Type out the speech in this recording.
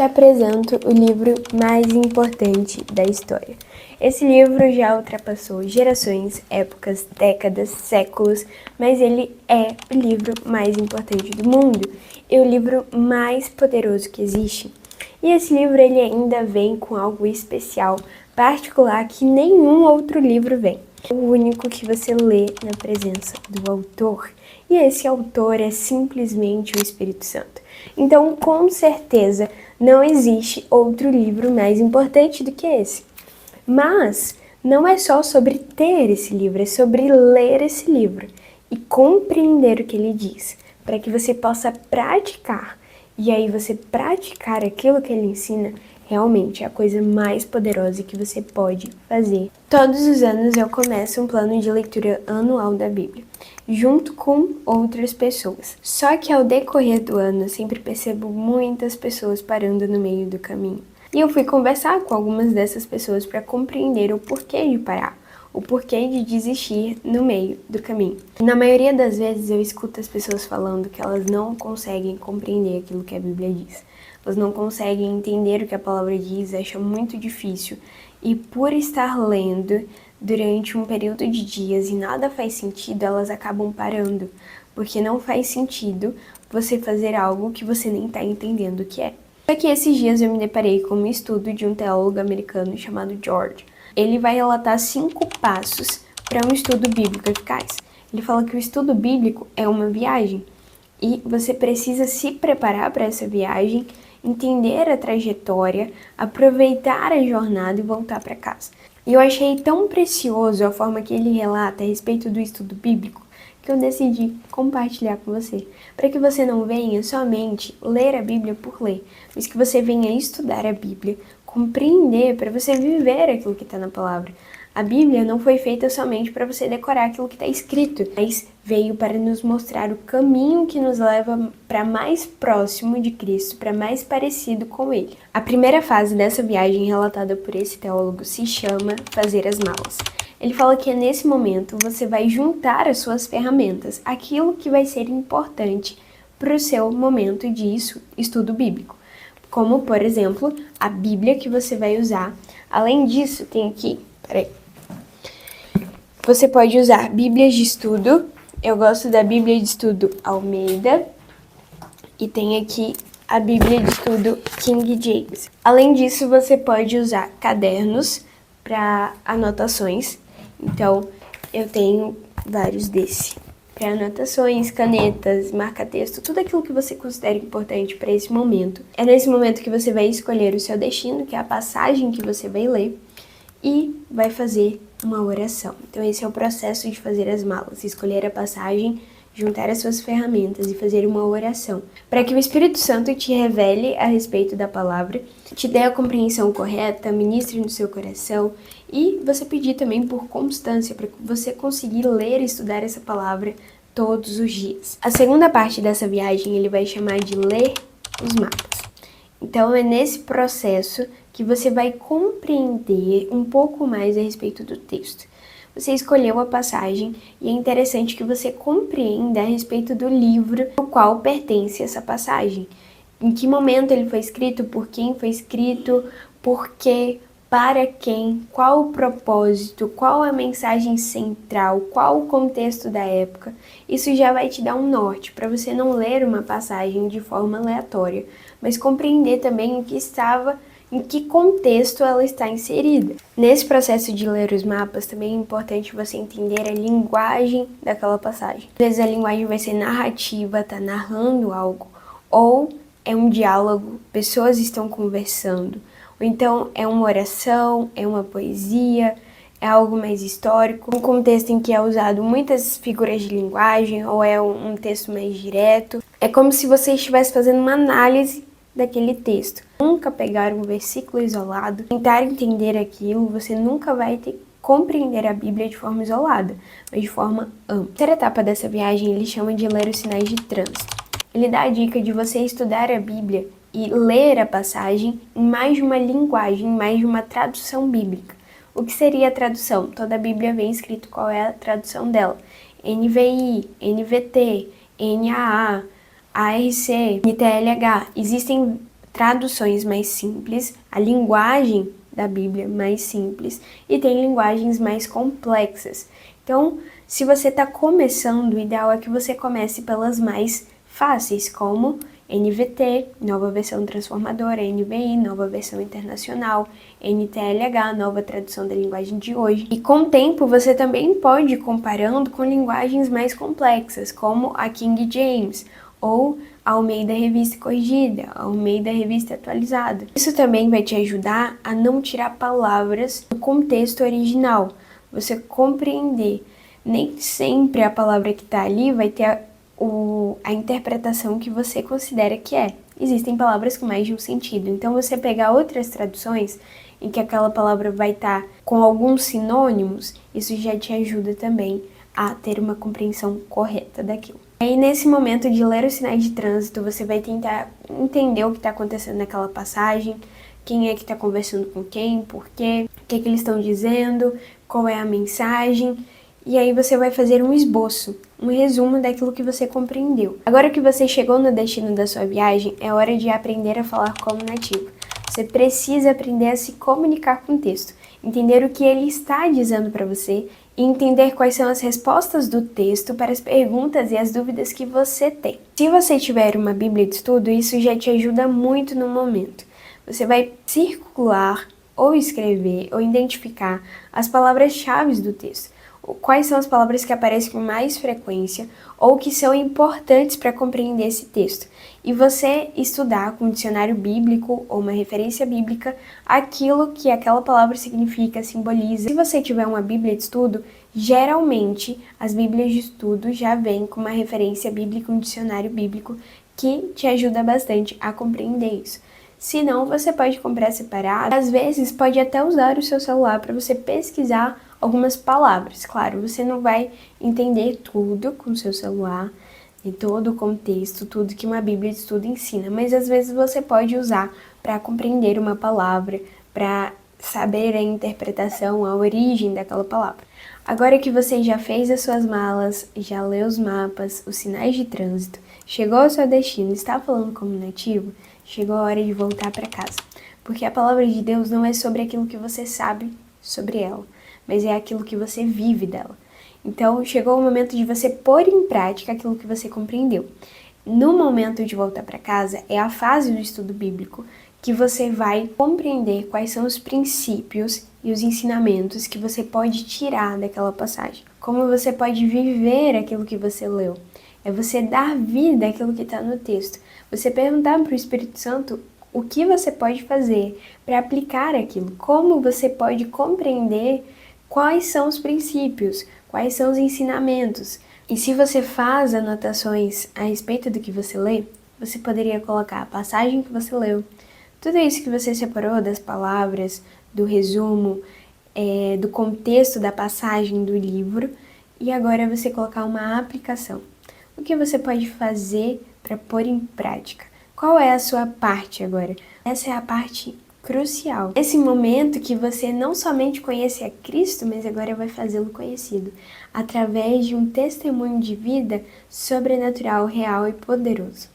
Te apresento o livro mais importante da história. Esse livro já ultrapassou gerações, épocas, décadas, séculos, mas ele é o livro mais importante do mundo e o livro mais poderoso que existe. E esse livro ele ainda vem com algo especial, particular, que nenhum outro livro vem. O único que você lê na presença do autor. E esse autor é simplesmente o Espírito Santo. Então, com certeza, não existe outro livro mais importante do que esse. Mas não é só sobre ter esse livro, é sobre ler esse livro e compreender o que ele diz, para que você possa praticar. E aí você praticar aquilo que ele ensina realmente é a coisa mais poderosa que você pode fazer. Todos os anos eu começo um plano de leitura anual da Bíblia, junto com outras pessoas. Só que ao decorrer do ano eu sempre percebo muitas pessoas parando no meio do caminho. E eu fui conversar com algumas dessas pessoas para compreender o porquê de parar, o porquê de desistir no meio do caminho. Na maioria das vezes eu escuto as pessoas falando que elas não conseguem compreender aquilo que a Bíblia diz. Elas não conseguem entender o que a palavra diz, acham muito difícil. E por estar lendo durante um período de dias e nada faz sentido, elas acabam parando. Porque não faz sentido você fazer algo que você nem está entendendo o que é. Só que esses dias eu me deparei com um estudo de um teólogo americano chamado George. Ele vai relatar 5 passos para um estudo bíblico eficaz. Ele fala que o estudo bíblico é uma viagem e você precisa se preparar para essa viagem, entender a trajetória, aproveitar a jornada e voltar para casa. E eu achei tão precioso a forma que ele relata a respeito do estudo bíblico que eu decidi compartilhar com você, para que você não venha somente ler a Bíblia por ler, mas que você venha estudar a Bíblia, compreender, para você viver aquilo que está na palavra. A Bíblia não foi feita somente para você decorar aquilo que está escrito, mas veio para nos mostrar o caminho que nos leva para mais próximo de Cristo, para mais parecido com Ele. A primeira fase dessa viagem relatada por esse teólogo se chama fazer as malas. Ele fala que é nesse momento você vai juntar as suas ferramentas, aquilo que vai ser importante para o seu momento de estudo bíblico. Como, por exemplo, a Bíblia que você vai usar. Além disso, tem aqui, você pode usar Bíblias de estudo. Eu gosto da Bíblia de estudo Almeida. E tem aqui a Bíblia de estudo King James. Além disso, você pode usar cadernos para anotações. Então, eu tenho vários desses. Para anotações, canetas, marca-texto, tudo aquilo que você considera importante para esse momento. É nesse momento que você vai escolher o seu destino, que é a passagem que você vai ler, e vai fazer uma oração. Então, esse é o processo de fazer as malas. Escolher a passagem, juntar as suas ferramentas e fazer uma oração, para que o Espírito Santo te revele a respeito da palavra, te dê a compreensão correta, ministre no seu coração e você pedir também por constância, para que você conseguir ler e estudar essa palavra todos os dias. A segunda parte dessa viagem ele vai chamar de ler os mapas. Então é nesse processo que você vai compreender um pouco mais a respeito do texto. Você escolheu a passagem e é interessante que você compreenda a respeito do livro ao qual pertence essa passagem. Em que momento ele foi escrito, por quem foi escrito, por quê, para quem, qual o propósito, qual a mensagem central, qual o contexto da época. Isso já vai te dar um norte para você não ler uma passagem de forma aleatória, mas compreender também o que estava, em que contexto ela está inserida. Nesse processo de ler os mapas, também é importante você entender a linguagem daquela passagem. Às vezes a linguagem vai ser narrativa, tá narrando algo, ou é um diálogo, pessoas estão conversando, ou então é uma oração, é uma poesia, é algo mais histórico, um contexto em que é usado muitas figuras de linguagem, ou é um texto mais direto. É como se você estivesse fazendo uma análise daquele texto. Nunca pegar um versículo isolado, tentar entender aquilo, você nunca vai compreender a Bíblia de forma isolada, mas de forma ampla. A terceira etapa dessa viagem ele chama de ler os sinais de trânsito. Ele dá a dica de você estudar a Bíblia e ler a passagem em mais de uma linguagem, em mais de uma tradução bíblica. O que seria a tradução? Toda a Bíblia vem escrito qual é a tradução dela. NVI, NVT, NAA, ARC, NTLH. Existem traduções mais simples, a linguagem da Bíblia mais simples e tem linguagens mais complexas. Então, se você está começando, o ideal é que você comece pelas mais fáceis, como NVT, Nova Versão Transformadora, NVI, Nova Versão Internacional, NTLH, Nova Tradução da Linguagem de Hoje. E com o tempo, você também pode ir comparando com linguagens mais complexas, como a King James, ou a Almeida Revista Corrigida, a Almeida Revista Atualizada. Isso também vai te ajudar a não tirar palavras do contexto original, você compreender. Nem sempre a palavra que está ali vai ter a interpretação que você considera que é. Existem palavras com mais de um sentido, então você pegar outras traduções em que aquela palavra vai estar com alguns sinônimos, isso já te ajuda também a ter uma compreensão correta daquilo. Aí nesse momento de ler os sinais de trânsito, você vai tentar entender o que está acontecendo naquela passagem, quem é que está conversando com quem, por quê, o que eles estão dizendo, qual é a mensagem, e aí você vai fazer um esboço, um resumo daquilo que você compreendeu. Agora que você chegou no destino da sua viagem, é hora de aprender a falar como nativo. Você precisa aprender a se comunicar com o texto, entender o que ele está dizendo para você e entender quais são as respostas do texto para as perguntas e as dúvidas que você tem. Se você tiver uma Bíblia de estudo, isso já te ajuda muito no momento. Você vai circular ou escrever ou identificar as palavras-chave do texto. Quais são as palavras que aparecem com mais frequência ou que são importantes para compreender esse texto. E você estudar com um dicionário bíblico ou uma referência bíblica aquilo que aquela palavra significa, simboliza. Se você tiver uma Bíblia de estudo, geralmente as Bíblias de estudo já vêm com uma referência bíblica, um dicionário bíblico que te ajuda bastante a compreender isso. Se não, você pode comprar separado. Às vezes, pode até usar o seu celular para você pesquisar algumas palavras. Claro, você não vai entender tudo com o seu celular, em todo o contexto, tudo que uma Bíblia de estudo ensina, mas às vezes você pode usar para compreender uma palavra, para saber a interpretação, a origem daquela palavra. Agora que você já fez as suas malas, já leu os mapas, os sinais de trânsito, chegou ao seu destino, está falando como nativo, chegou a hora de voltar para casa. Porque a palavra de Deus não é sobre aquilo que você sabe sobre ela, mas é aquilo que você vive dela. Então, chegou o momento de você pôr em prática aquilo que você compreendeu. No momento de voltar para casa, é a fase do estudo bíblico que você vai compreender quais são os princípios e os ensinamentos que você pode tirar daquela passagem. Como você pode viver aquilo que você leu. É você dar vida àquilo que está no texto. Você perguntar para o Espírito Santo o que você pode fazer para aplicar aquilo. Como você pode compreender quais são os princípios, quais são os ensinamentos. E se você faz anotações a respeito do que você lê, você poderia colocar a passagem que você leu, tudo isso que você separou das palavras, do resumo, do contexto da passagem do livro, e agora você colocar uma aplicação. O que você pode fazer para pôr em prática? Qual é a sua parte agora? Essa é a parte crucial. Esse momento que você não somente conhece a Cristo, mas agora vai fazê-lo conhecido, através de um testemunho de vida sobrenatural, real e poderoso.